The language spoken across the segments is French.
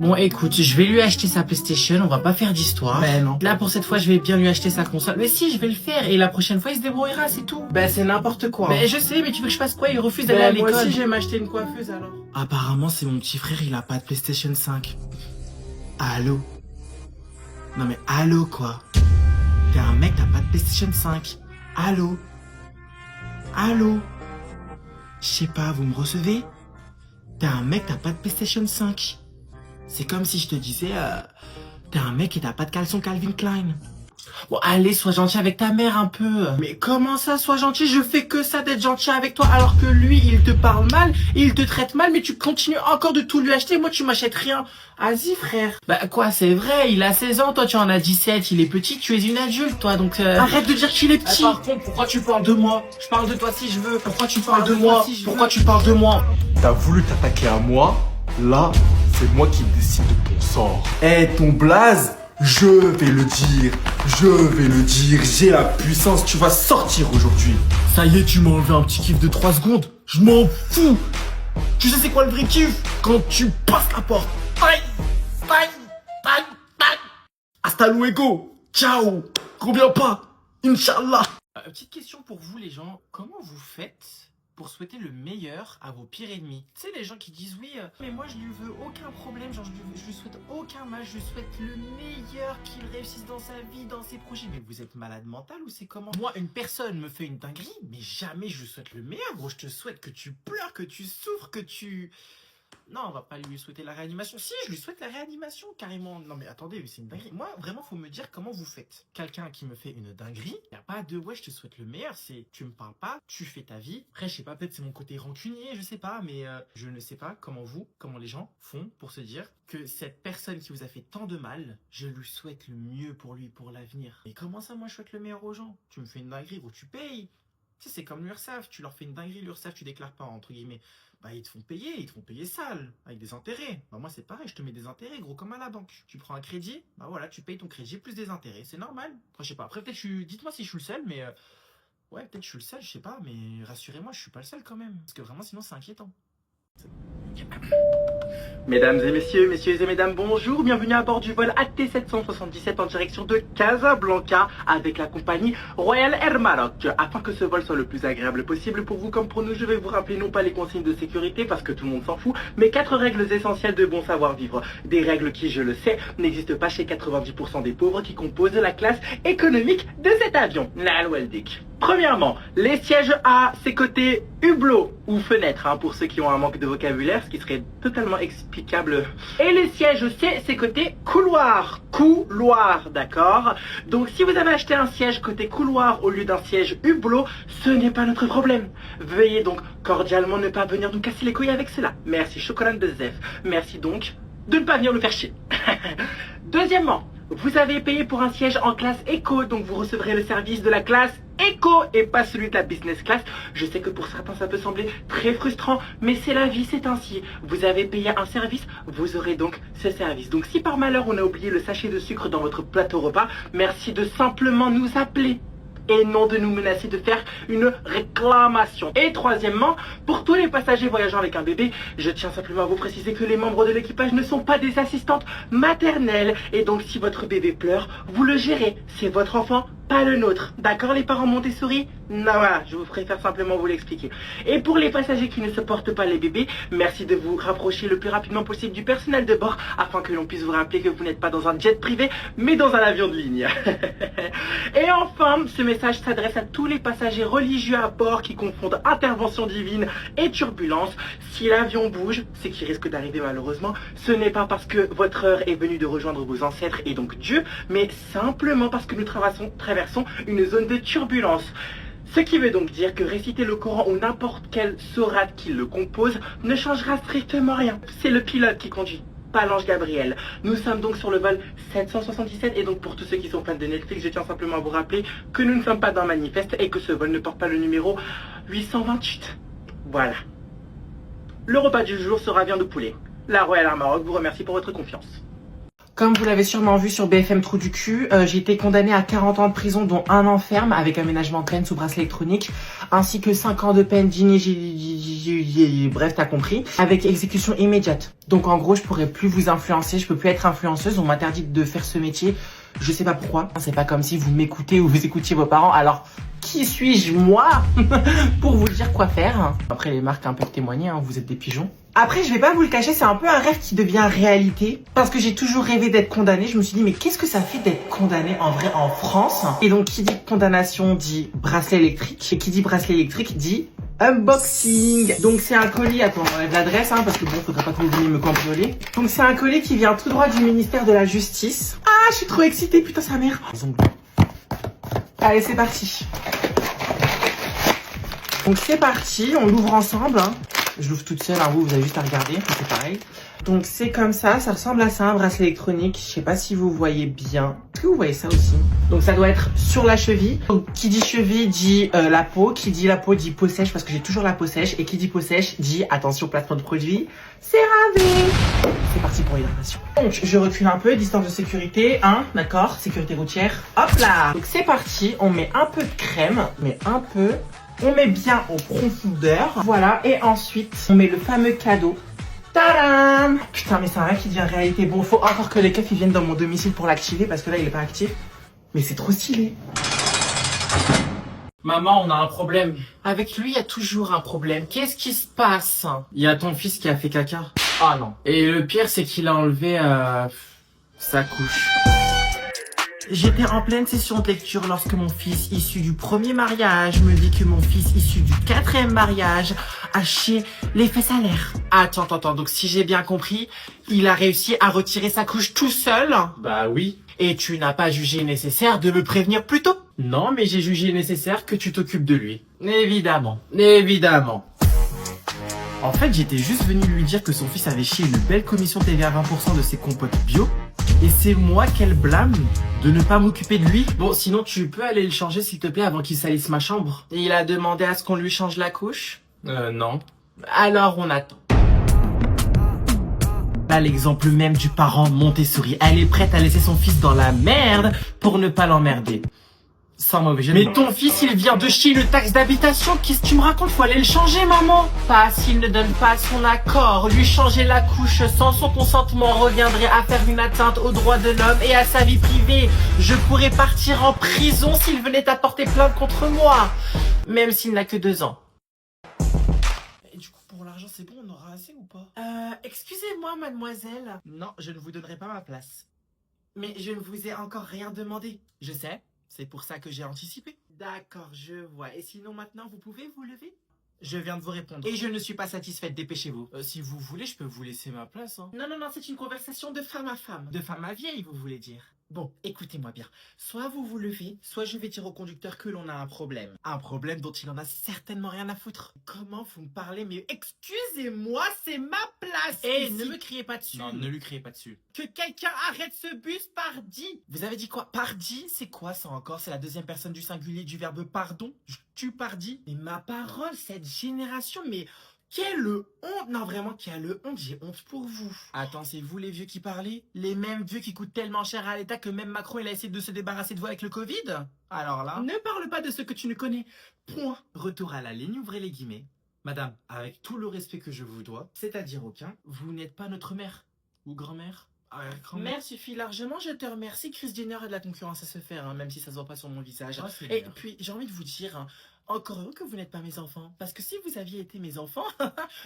Bon écoute, je vais lui acheter sa PlayStation, on va pas faire d'histoire. Ben non. Là pour cette fois je vais bien lui acheter sa console. Mais si, je vais le faire et la prochaine fois il se débrouillera, c'est tout. Ben c'est n'importe quoi. Mais je sais, mais tu veux que je fasse quoi? Il refuse d'aller à Ben moi l'école. aussi je vais m'acheter une coiffeuse alors. Apparemment c'est mon petit frère, il a pas de PlayStation 5. Allô? Non mais allô quoi? T'es un mec, t'as pas de PlayStation 5. Allô? Allô? Je sais pas, vous me recevez? T'es un mec, t'as pas de PlayStation 5. C'est comme si je te disais, t'es un mec et t'as pas de caleçon Calvin Klein. Bon, allez, sois gentil avec ta mère un peu. Mais comment ça, sois gentil? Je fais que ça d'être gentil avec toi, alors que lui, il te parle mal, il te traite mal, mais tu continues encore de tout lui acheter. Moi, tu m'achètes rien. Vas-y, frère. Bah, quoi, c'est vrai, il a 16 ans, toi, tu en as 17, il est petit, tu es une adulte, toi, donc arrête de dire qu'il est petit. Par contre, pourquoi tu parles de moi? Je parle de toi si je veux. Pourquoi tu parles de moi? Pourquoi tu parles de moi? T'as voulu t'attaquer à moi, là, c'est moi qui décide de ton sort. Eh, ton blaze, je vais le dire, j'ai la puissance, tu vas sortir aujourd'hui. Ça y est, tu m'as enlevé un petit kiff de 3 secondes. Je m'en fous. Tu sais c'est quoi le vrai kiff? Quand tu passes la porte. Aïe, aïe, aïe, aïe. Hasta luego. Ciao. Reviens pas. Inch'Allah. Petite question pour vous les gens. Comment vous faites pour souhaiter le meilleur à vos pires ennemis? Tu sais les gens qui disent oui, mais moi je lui veux aucun problème, genre je lui souhaite aucun mal, je lui souhaite le meilleur, qu'il réussisse dans sa vie, dans ses projets. Mais vous êtes malade mental ou c'est comment? Moi une personne me fait une dinguerie, mais jamais je lui souhaite le meilleur, gros. Je te souhaite que tu pleures, que tu souffres, que tu... Non, on va pas lui souhaiter la réanimation. Si, je lui souhaite la réanimation, carrément. Non mais attendez, c'est une dinguerie. Moi, vraiment, faut me dire comment vous faites. Quelqu'un qui me fait une dinguerie, y a pas de ouais, je te souhaite le meilleur, c'est tu me parles pas, tu fais ta vie. Après, je sais pas, peut-être c'est mon côté rancunier, je sais pas, mais je ne sais pas comment les gens font pour se dire que cette personne qui vous a fait tant de mal, je lui souhaite le mieux pour lui, pour l'avenir. Et comment ça, moi, je souhaite le meilleur aux gens? Tu me fais une dinguerie, gros, tu payes. Tu sais, c'est comme l'URSSAF, tu leur fais une dinguerie, l'URSSAF, tu déclares pas, entre guillemets. Bah, ils te font payer sale, avec des intérêts. Bah, moi, c'est pareil, je te mets des intérêts, gros, comme à la banque. Tu prends un crédit, bah voilà, tu payes ton crédit plus des intérêts, c'est normal. Après, je sais pas, après, peut-être, dites-moi si je suis le seul, mais ouais, peut-être je suis le seul, je sais pas, mais rassurez-moi, je suis pas le seul quand même. Parce que vraiment, sinon, c'est inquiétant. Mesdames et messieurs, messieurs et mesdames, bonjour, bienvenue à bord du vol AT777 en direction de Casablanca avec la compagnie Royal Air Maroc. Afin que ce vol soit le plus agréable possible pour vous comme pour nous, je vais vous rappeler non pas les consignes de sécurité parce que tout le monde s'en fout, mais 4 règles essentielles de bon savoir-vivre. Des règles qui, je le sais, n'existent pas chez 90% des pauvres qui composent la classe économique de cet avion. La Waldic. Premièrement, les sièges à ses côtés hublot ou fenêtre, pour ceux qui ont un manque de vocabulaire, ce qui serait totalement explicable. Et les sièges C, ses côtés couloir. Couloir, d'accord? Donc si vous avez acheté un siège côté couloir au lieu d'un siège hublot, ce n'est pas notre problème. Veuillez donc cordialement ne pas venir nous casser les couilles avec cela. Merci Chocolat de Zef. Merci donc de ne pas venir nous faire chier. Deuxièmement, vous avez payé pour un siège en classe éco, donc vous recevrez le service de la classe éco et pas celui de la business class. Je sais que pour certains ça peut sembler très frustrant, mais c'est la vie, c'est ainsi. Vous avez payé un service, vous aurez donc ce service. Donc si par malheur on a oublié le sachet de sucre dans votre plateau repas, merci de simplement nous appeler. Et non de nous menacer de faire une réclamation. Et troisièmement, pour tous les passagers voyageant avec un bébé, je tiens simplement à vous préciser que les membres de l'équipage ne sont pas des assistantes maternelles. Et donc si votre bébé pleure, vous le gérez. C'est votre enfant, pas le nôtre. D'accord les parents Montessori? Non, voilà, je vous préfère simplement vous l'expliquer. Et pour les passagers qui ne supportent pas les bébés, merci de vous rapprocher le plus rapidement possible du personnel de bord afin que l'on puisse vous rappeler que vous n'êtes pas dans un jet privé, mais dans un avion de ligne. Et enfin, ce message s'adresse à tous les passagers religieux à bord qui confondent intervention divine et turbulence. Si l'avion bouge, ce qui risque d'arriver malheureusement, ce n'est pas parce que votre heure est venue de rejoindre vos ancêtres et donc Dieu, mais simplement parce que nous traversons une zone de turbulence. Ce qui veut donc dire que réciter le Coran ou n'importe quelle sourate qui le compose ne changera strictement rien. C'est le pilote qui conduit, pas l'ange Gabriel. Nous sommes donc sur le vol 777 et donc pour tous ceux qui sont fans de Netflix, je tiens simplement à vous rappeler que nous ne sommes pas dans un manifeste et que ce vol ne porte pas le numéro 828. Voilà. Le repas du jour sera viande de poulet. La Royal Air Maroc vous remercie pour votre confiance. Comme vous l'avez sûrement vu sur BFM Trou du cul, j'ai été condamnée à 40 ans de prison, dont 1 an ferme avec aménagement de peine sous bracelet électronique, ainsi que 5 ans de peine bref, t'as compris, avec exécution immédiate. Donc en gros, je pourrais plus vous influencer, je peux plus être influenceuse, on m'interdit de faire ce métier. Je sais pas pourquoi, c'est pas comme si vous m'écoutez ou vous écoutiez vos parents, alors qui suis-je moi pour vous dire quoi faire? Après les marques un peu témoigner, hein, vous êtes des pigeons. Après je vais pas vous le cacher, c'est un peu un rêve qui devient réalité, parce que j'ai toujours rêvé d'être condamnée. Je me suis dit mais qu'est-ce que ça fait d'être condamné en vrai en France? Et donc qui dit condamnation dit bracelet électrique, et qui dit bracelet électrique dit unboxing. Donc c'est un colis, attends, on enlève l'adresse hein, parce que bon, faudrait pas que vous veniez me cambrioler. Donc c'est un colis qui vient tout droit du ministère de la Justice. Ah, je suis trop excitée, putain sa mère. Allez, c'est parti. Donc c'est parti, on l'ouvre ensemble. Hein. Je l'ouvre toute seule, hein, vous avez juste à regarder, c'est pareil. Donc c'est comme ça ressemble à ça, un bracelet électronique. Je sais pas si vous voyez bien. Est-ce que vous voyez ça aussi? Donc ça doit être sur la cheville. Donc qui dit cheville dit la peau. Qui dit la peau dit peau sèche parce que j'ai toujours la peau sèche. Et qui dit peau sèche dit, attention, placement de produit, CeraVe. C'est parti pour l'hydratation. Donc je recule un peu, distance de sécurité, hein, d'accord, sécurité routière. Hop là. Donc c'est parti, on met un peu de crème, mais un peu. On met bien en profondeur. Voilà, et ensuite, on met le fameux cadeau. Tadam! Putain, mais c'est un rêve qui devient réalité. Bon, faut encore que les keufs ils viennent dans mon domicile pour l'activer parce que là, il est pas actif. Mais c'est trop stylé. Maman, on a un problème. Avec lui, il y a toujours un problème. Qu'est-ce qui se passe? Il y a ton fils qui a fait caca. Ah non. Et le pire, c'est qu'il a enlevé sa couche. J'étais en pleine session de lecture lorsque mon fils issu du premier mariage me dit que mon fils issu du 4e mariage a chié les fesses à l'air. Attends, donc si j'ai bien compris, il a réussi à retirer sa couche tout seul? Bah oui. Et tu n'as pas jugé nécessaire de me prévenir plus tôt? Non, mais j'ai jugé nécessaire que tu t'occupes de lui. Évidemment. En fait, j'étais juste venu lui dire que son fils avait chié une belle commission TVA 20% de ses compotes bio. Et c'est moi qu'elle blâme de ne pas m'occuper de lui. Bon, sinon tu peux aller le changer s'il te plaît avant qu'il salisse ma chambre. Et il a demandé à ce qu'on lui change la couche? Non. Alors on attend. Pas l'exemple même du parent Montessori. Elle est prête à laisser son fils dans la merde pour ne pas l'emmerder. Sans mauvais jeu de mots. Mais ton fils, il vient de chier une taxe d'habitation. Qu'est-ce que tu me racontes? Faut aller le changer, maman. Pas s'il ne donne pas son accord. Lui changer la couche sans son consentement reviendrait à faire une atteinte aux droits de l'homme et à sa vie privée. Je pourrais partir en prison s'il venait à porter plainte contre moi. Même s'il n'a que 2 ans. Et du coup, pour l'argent, c'est bon, on aura assez ou pas? Excusez-moi, mademoiselle. Non, je ne vous donnerai pas ma place. Mais je ne vous ai encore rien demandé. Je sais, c'est pour ça que j'ai anticipé. D'accord, je vois. Et sinon, maintenant, vous pouvez vous lever? Je viens de vous répondre. Et je ne suis pas satisfaite, dépêchez-vous. Si vous voulez, je peux vous laisser ma place. Hein. Non, c'est une conversation de femme à femme. De femme à vieille, vous voulez dire? Bon, écoutez-moi bien. Soit vous vous levez, soit je vais dire au conducteur que l'on a un problème. Un problème dont il en a certainement rien à foutre. Comment vous me parlez? Mais excusez-moi, c'est ma place. Et ici. ne me criez pas dessus. Non, ne lui criez pas dessus. Que quelqu'un arrête ce bus, pardi. Vous avez dit quoi? Pardi? C'est quoi ça encore? C'est la deuxième personne du singulier du verbe pardon? Tu pardi? Mais ma parole, cette génération, mais quelle honte. Non, vraiment, quelle honte. J'ai honte pour vous. Attends, c'est vous les vieux qui parlez? Les mêmes vieux qui coûtent tellement cher à l'État que même Macron, il a essayé de se débarrasser de vous avec le Covid? Alors là... Ne parle pas de ce que tu ne connais point. Retour à la ligne, ouvrez les guillemets. Madame, avec tout le respect que je vous dois, c'est-à-dire aucun, vous n'êtes pas notre mère. Ou grand-mère. Mère suffit largement, je te remercie. Kris Jenner a de la concurrence à se faire, hein, même si ça se voit pas sur mon visage. Et puis, j'ai envie de vous dire, hein, encore heureux que vous n'êtes pas mes enfants. Parce que si vous aviez été mes enfants,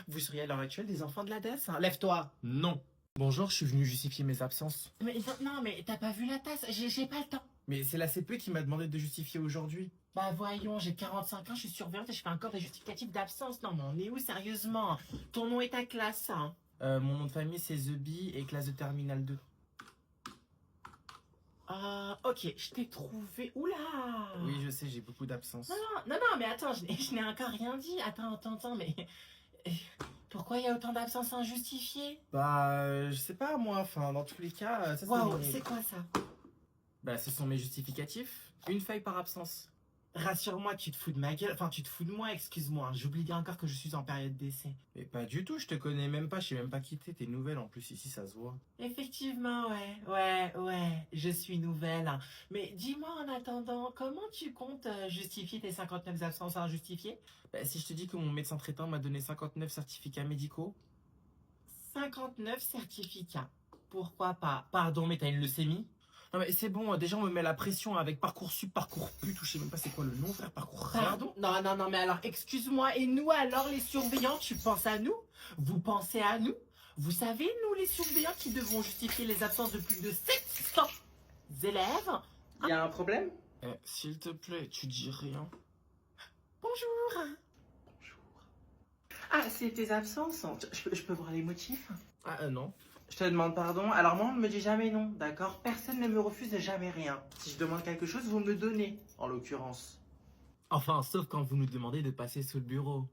vous seriez à l'heure actuelle des enfants de la DAS. Hein. Lève-toi. Non. Bonjour, je suis venu justifier mes absences. Mais non, mais t'as pas vu la tasse, j'ai pas le temps. Mais c'est la CP qui m'a demandé de justifier aujourd'hui. Bah voyons, j'ai 45 ans, je suis surveillante et je fais encore des justificatifs d'absence. Non mais on est où sérieusement? Ton nom est ta classe, hein. Mon nom de famille c'est The Bee et classe de terminale 2. Ok, je t'ai trouvé. Oula! Oui, je sais, j'ai beaucoup d'absence. Non, mais attends, je n'ai encore rien dit. Attends, mais... Pourquoi il y a autant d'absences injustifiées? Bah, je sais pas moi, enfin, dans tous les cas... Waouh, c'est quoi ça? Bah, ce sont mes justificatifs. Une feuille par absence. Rassure-moi, tu te fous de ma gueule. Enfin, tu te fous de moi, excuse-moi. J'oubliais encore que je suis en période d'essai. Mais pas du tout, je te connais même pas, je sais même pas qui t'es nouvelle en plus, ici ça se voit. Effectivement, ouais, je suis nouvelle. Mais dis-moi en attendant, comment tu comptes justifier tes 59 absences injustifiées? Bah, si je te dis que mon médecin traitant m'a donné 59 certificats médicaux. 59 certificats. Pourquoi pas? Pardon, mais t'as une leucémie? Non mais c'est bon, déjà on me met la pression avec Parcoursup, Parcourput, ou je sais même pas c'est quoi le nom, frère, Parcours. Pardon? Non, mais alors, excuse-moi, et nous alors, les surveillants, tu penses à nous? Vous pensez à nous? Vous savez, nous, les surveillants qui devons justifier les absences de plus de 700 élèves? Y a un problème? S'il te plaît, tu dis rien. Bonjour. Ah, c'est tes absences. Je peux voir les motifs? Ah non. Je te demande pardon. Alors moi, on ne me dit jamais non, d'accord? Personne ne me refuse jamais rien. Si je demande quelque chose, vous me le donnez, en l'occurrence. Enfin, sauf quand vous nous demandez de passer sous le bureau.